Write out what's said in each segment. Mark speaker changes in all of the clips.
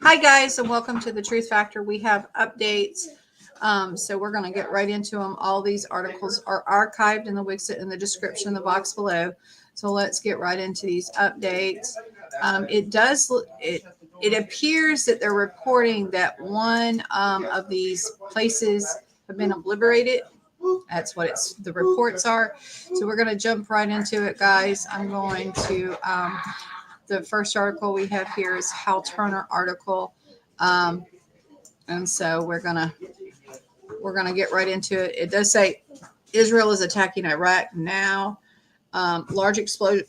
Speaker 1: Hi, guys, and welcome to the Truth Factor. We have updates. So we're going to get right into them. All these articles are archived in the Wixit in the description in the box below. So let's get right into these updates. It appears that they're reporting that one of these places have been obliterated. That's what the reports are. So we're going to jump right into it, guys. I'm going to the first article we have here is Hal Turner article, and so we're gonna get right into it. It does say Israel is attacking Iraq now. Large explosions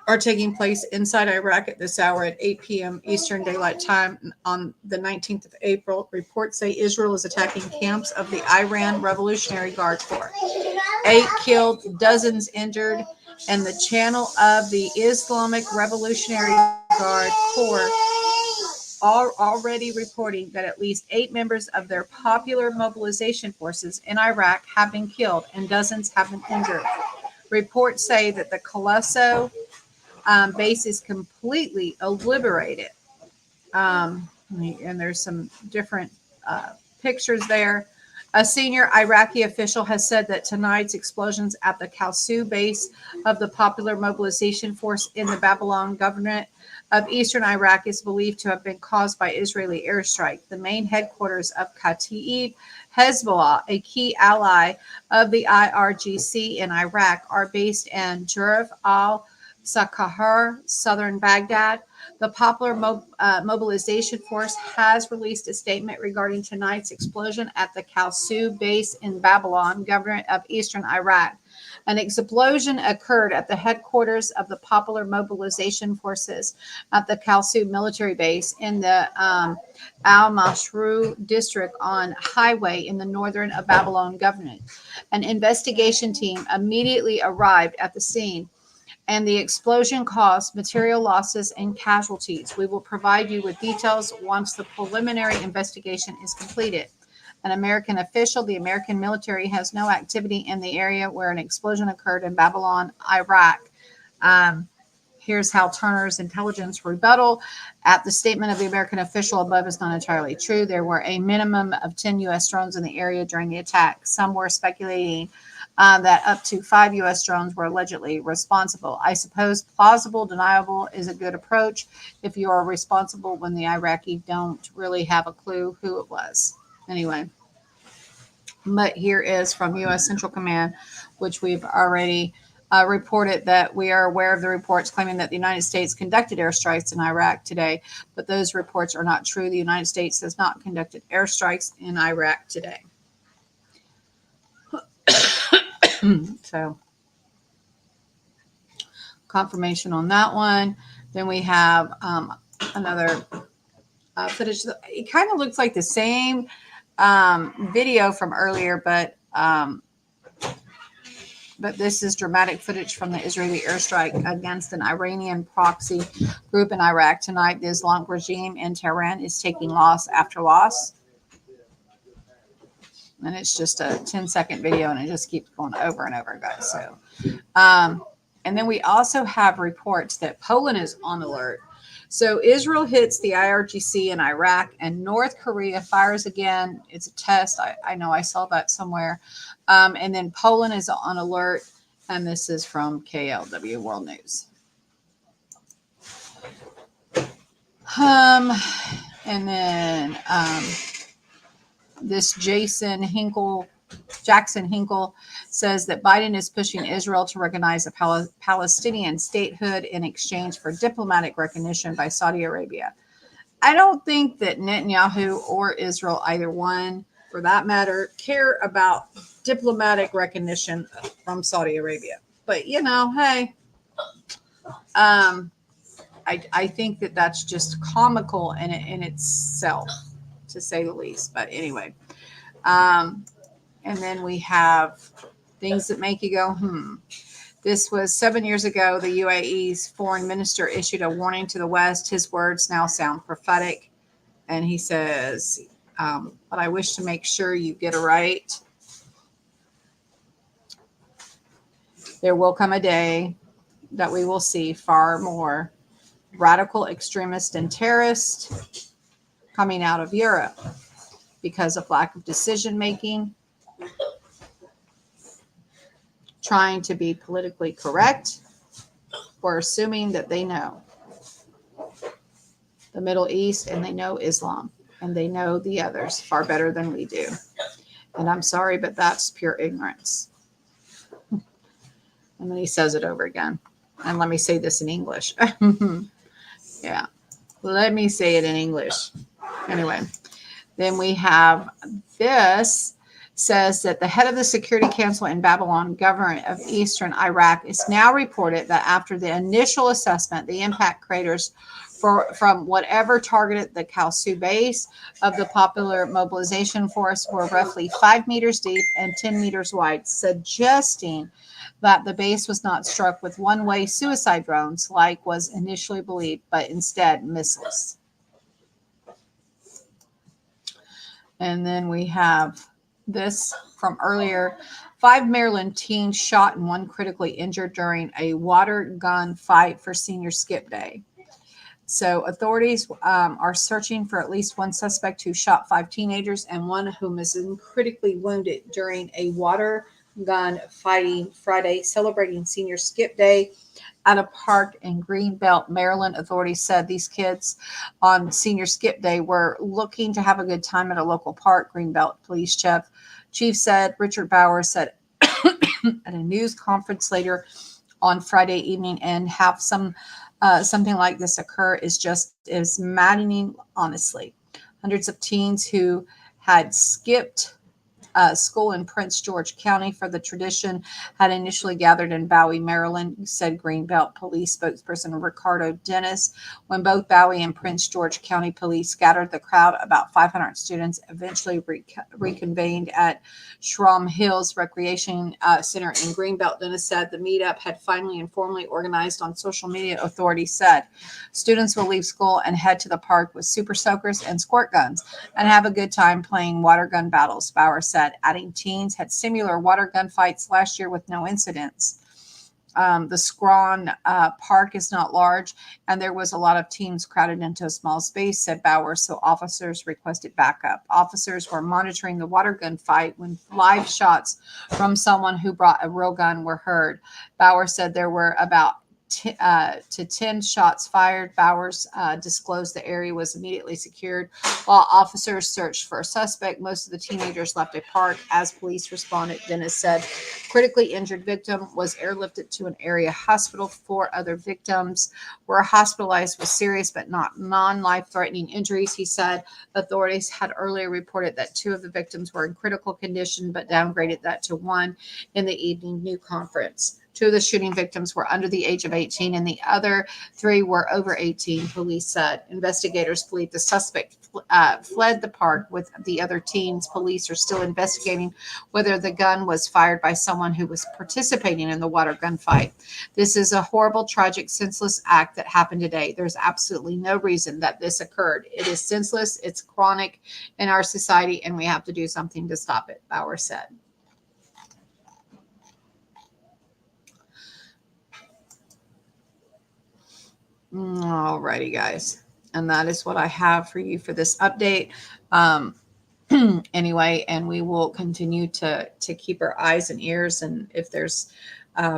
Speaker 1: are taking place inside Iraq at this hour at 8 p.m. Eastern Daylight Time on the 19th of April. Reports say Israel is attacking camps of the Iran Revolutionary Guard Corps. 8 killed, dozens injured, and the channel of the Islamic Revolutionary Guard Corps are already reporting that at least 8 members of their popular mobilization forces in Iraq have been killed and dozens have been injured. Reports say that the Calso base is completely obliterated. And there's some different pictures there. A senior Iraqi official has said that tonight's explosions at the Calso base of the Popular Mobilization Force in the Babylon Governorate of eastern Iraq is believed to have been caused by Israeli airstrike. The main headquarters of Kataib Hezbollah, a key ally of the IRGC in Iraq, are based in Jurf al-Sakahar, southern Baghdad. The Popular Mobilization Force has released a statement regarding tonight's explosion at the Calso base in Babylon, Governorate of eastern Iraq. An explosion occurred at the headquarters of the Popular Mobilization Forces at the Calso military base in the Al-Mashru district on highway in the northern of Babylon Governorate. An investigation team immediately arrived at the scene, and the explosion caused material losses and casualties. We will provide you with details once the preliminary investigation is completed. An American official, the American military has no activity in the area where an explosion occurred in Babylon, Iraq. Here's Hal Turner's intelligence rebuttal. At the statement of the American official above is not entirely true. There were a minimum of 10 U.S. drones in the area during the attack. Some were speculating that up to 5 U.S. drones were allegedly responsible. I suppose plausible deniable is a good approach if you are responsible when the Iraqi don't really have a clue who it was. Anyway, but here is from U.S. Central Command, which we've already reported that we are aware of the reports claiming that the United States conducted airstrikes in Iraq today, but those reports are not true. The United States has not conducted airstrikes in Iraq today. So, confirmation on that one. Then we have another footage. It kind of looks like the same video from earlier, but this is dramatic footage from the Israeli airstrike against an Iranian proxy group in Iraq tonight. The Islamic regime in Tehran is taking loss after loss. And it's just a 10-second video, and it just keeps going over and over, guys. So, and then we also have reports that Poland is on alert. So Israel hits the IRGC in Iraq, and North Korea fires again. It's a test. I know I saw that somewhere. And then Poland is on alert, and this is from KLW World News. And then this Jackson Hinkle says that Biden is pushing Israel to recognize a Palestinian statehood in exchange for diplomatic recognition by Saudi Arabia. I don't think that Netanyahu or Israel, either one for that matter, care about diplomatic recognition from Saudi Arabia. But, hey, I think that that's just comical in itself, to say the least. But anyway, and then we have things that make you go, This was 7 years ago. The UAE's foreign minister issued a warning to the West. His words now sound prophetic. And he says, but I wish to make sure you get it right. There will come a day that we will see far more radical extremists and terrorists coming out of Europe because of lack of decision making, trying to be politically correct, or assuming that they know the Middle East and they know Islam and they know the others far better than we do. And I'm sorry, but that's pure ignorance. And then he says it over again. And let me say this in English. Yeah. Let me say it in English. Anyway, then we have this says that the head of the Security Council in Babylon, government of Eastern Iraq, is now reported that after the initial assessment, the impact craters from whatever targeted the Calso base of the popular mobilization force were roughly 5 meters deep and 10 meters wide, suggesting that the base was not struck with one-way suicide drones like was initially believed, but instead missiles. And then we have this from earlier. 5 Maryland teens shot and 1 critically injured during a water gun fight for senior Skipday. So authorities are searching for at least 1 suspect who shot 5 teenagers and 1 whom is critically wounded during a water gun fighting Friday, celebrating senior Skipday at a park in Greenbelt, Maryland. Authorities said these kids on senior Skipday were looking to have a good time at a local park. Greenbelt Police Chief said, Richard Bowers said at a news conference later on Friday evening, and have something like this occur is maddening, honestly. Hundreds of teens who had skipped school in Prince George County for the tradition had initially gathered in Bowie, Maryland, said Greenbelt Police spokesperson Ricardo Dennis. When both Bowie and Prince George County Police scattered the crowd, about 500 students eventually reconvened at Shrum Hills Recreation Center in Greenbelt. Dennis said the meetup had finally and formally organized on social media, authorities said. Students will leave school and head to the park with super soakers and squirt guns and have a good time playing water gun battles, Bauer said, adding teens had similar water gun fights last year with no incidents. The Scrawn Park is not large, and there was a lot of teens crowded into a small space, said Bauer, so officers requested backup. Officers were monitoring the water gun fight when live shots from someone who brought a real gun were heard. Bauer said there were about 10 shots fired. Bowers disclosed the area was immediately secured while officers searched for a suspect. Most of the teenagers left a park as police responded. Dennis said critically injured victim was airlifted to an area hospital. 4 other victims were hospitalized with serious but not non-life-threatening injuries. He said authorities had earlier reported that 2 of the victims were in critical condition but downgraded that to 1 in the evening news conference. 2 of the shooting victims were under the age of 18 and the other 3 were over 18, police said. Investigators believe the suspect fled the park with the other teens. Police are still investigating whether the gun was fired by someone who was participating in the water gun fight. This is a horrible, tragic, senseless act that happened today. There's absolutely no reason that this occurred. It is senseless, it's chronic in our society, and we have to do something to stop it, Bauer said. Alrighty, guys. And that is what I have for you for this update. Anyway, and we will continue to keep our eyes and ears. And if there's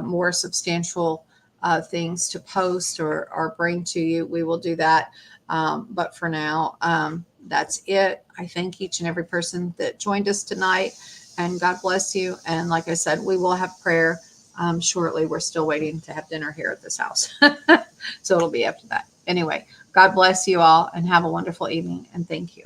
Speaker 1: more substantial things to post or bring to you, we will do that. But for now, that's it. I thank each and every person that joined us tonight. And God bless you. And like I said, we will have prayer shortly. We're still waiting to have dinner here at this house. So it'll be after that. Anyway, God bless you all and have a wonderful evening. And thank you.